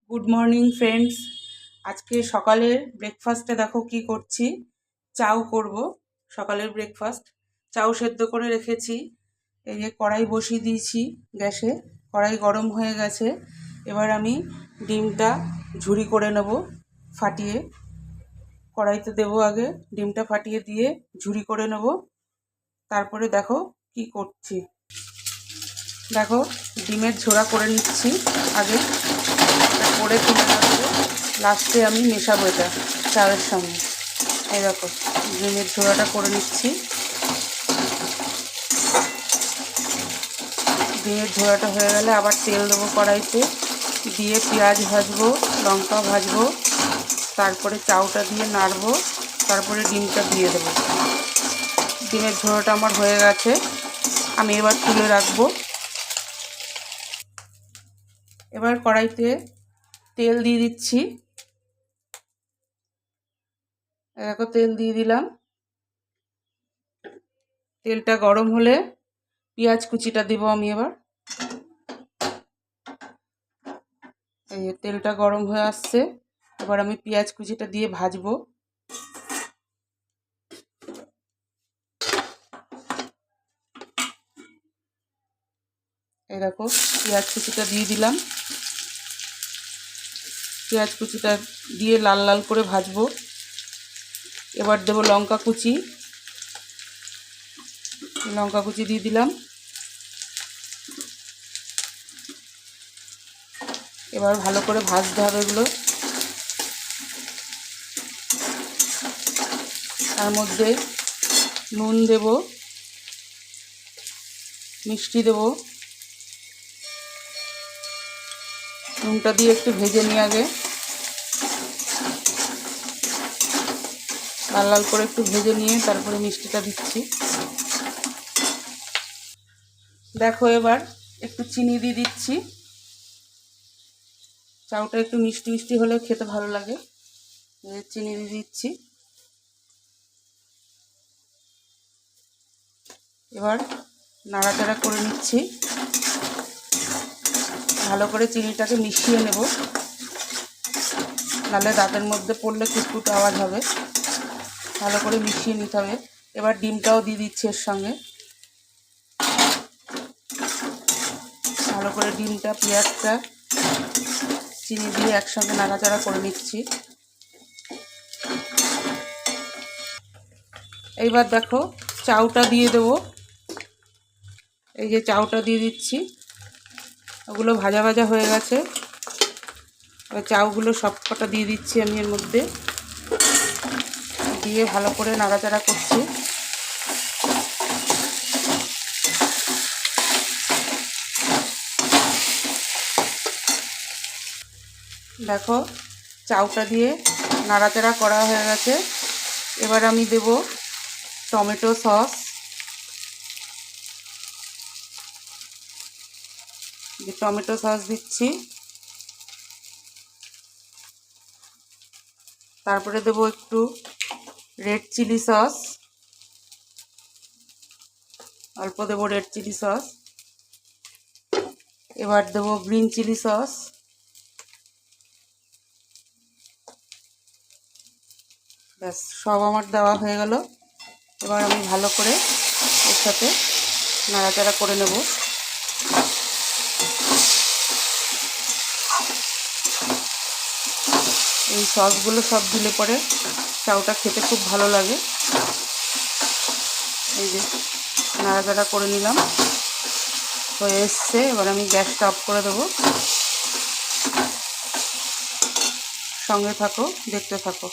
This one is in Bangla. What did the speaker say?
Good morning friends. আজকে সকালের ব্রেকফাস্টে দেখো কি করছি। চাউ করব। সকালের ব্রেকফাস্ট চাউ সেদ্ধ করে রেখেছি। এই যে কড়াই বসিয়ে দিয়েছি গ্যাসে, কড়াই গরম হয়ে গেছে। এবার আমি ডিমটা ঝুরি করে নেব, ফাটিয়ে কড়াইতে দেবো। আগে ডিমটা ফাটিয়ে দিয়ে ঝুরি করে নেব, তারপরে দেখো কি করছি। দেখো ডিমের ঝোড়া করে নিচ্ছি আগে, করে তুলে রাখবো। লাস্টে আমি মেশাবো এটা চায়ের সঙ্গে। এই দেখো ডিমের ঝোড়াটা করে নিচ্ছি। ডিমের ঝোড়াটা হয়ে গেলে আবার তেল দেবো কড়াইতে, দিয়ে পেঁয়াজ ভাজবো, লঙ্কা ভাজবো, তারপরে চাউটা দিয়ে নাড়বো, তারপরে ডিমটা দিয়ে দেবো। ডিমের ঝোড়াটা আমার হয়ে গেছে, আমি এবার তুলে রাখবো। এবার কড়াইতে তেল দিয়ে দিচ্ছি। দেখো তেল দিয়ে দিলাম। তেলটা গরম হলে পেঁয়াজ কুচিটা দেবো আমি এবার। এই তেলটা গরম হয়ে আসছে, এবার আমি পেঁয়াজ কুচিটা দিয়ে ভাজবো। এই দেখো পেঁয়াজ কুচিটা দিয়ে দিলাম। পেঁয়াজ কুচিটা দিয়ে লাল লাল করে ভাজবো। এবার দেবো লঙ্কা কুচি, লঙ্কা কুচি দিয়ে দিলাম। এবার ভালো করে ভাজতে হবে এগুলো। তার মধ্যে নুন দেব, মিষ্টি দেব। নুনটা দিয়ে একটু ভেজে নিয়ে আগে লাল লাল করে একটু ভেজে নিয়ে তারপরে মিষ্টিটা দিচ্ছি। দেখো এবার একটু চিনি দিয়ে দিচ্ছি। চাউটা একটু মিষ্টি মিষ্টি হলে খেতে ভালো লাগে, চিনি দিয়ে দিচ্ছি। এবার নাড়াচাড়া করে নিচ্ছি, ভালো করে চিনিটাকে মিশিয়ে নেব, নাহলে দাঁতের মধ্যে পড়লে কুটকুট আওয়াজ হবে। ভালো করে মিশিয়ে নিতে হবে। এবার ডিমটাও দিয়ে দিচ্ছি এর সঙ্গে। ভালো করে ডিমটা পেঁয়াজটা চিনি দিয়ে একসঙ্গে নাড়াচাড়া করে নিচ্ছি। এইবার দেখো চাউটা দিয়ে দেবো। এই যে চাউটা দিয়ে দিচ্ছি, ওগুলো ভাজা ভাজা হয়ে গেছে। এবার চাউগুলো সব কটা দিয়ে দিচ্ছি আমি এর মধ্যে, দিয়ে ভালো করে নাড়াচাড়া করছি। দেখো চাউটা দিয়ে নাড়াচাড়া করা হয়ে গেছে। এবার আমি দেব টমেটো সস। টমেটো সস দিচ্ছি, তারপরে দেব একটু রেড চিলি সস, অল্প দেব রেড চিলি সস। এবার দেব গ্রিন চিলি সস। ব্যাস সব আমার দেওয়া হয়ে গেল। এবার আমি ভালো করে এর সাথে নাড়াচাড়া করে নেব। এই সসগুলো সব দিলে পরে চাউটা খেতে খুব ভালো লাগে। এই যে নাড়াচাড়া করে নিলাম, হয়ে এসছে। এবার আমি গ্যাসটা অফ করে দেবো। সঙ্গে থাকো, দেখতে থাকো।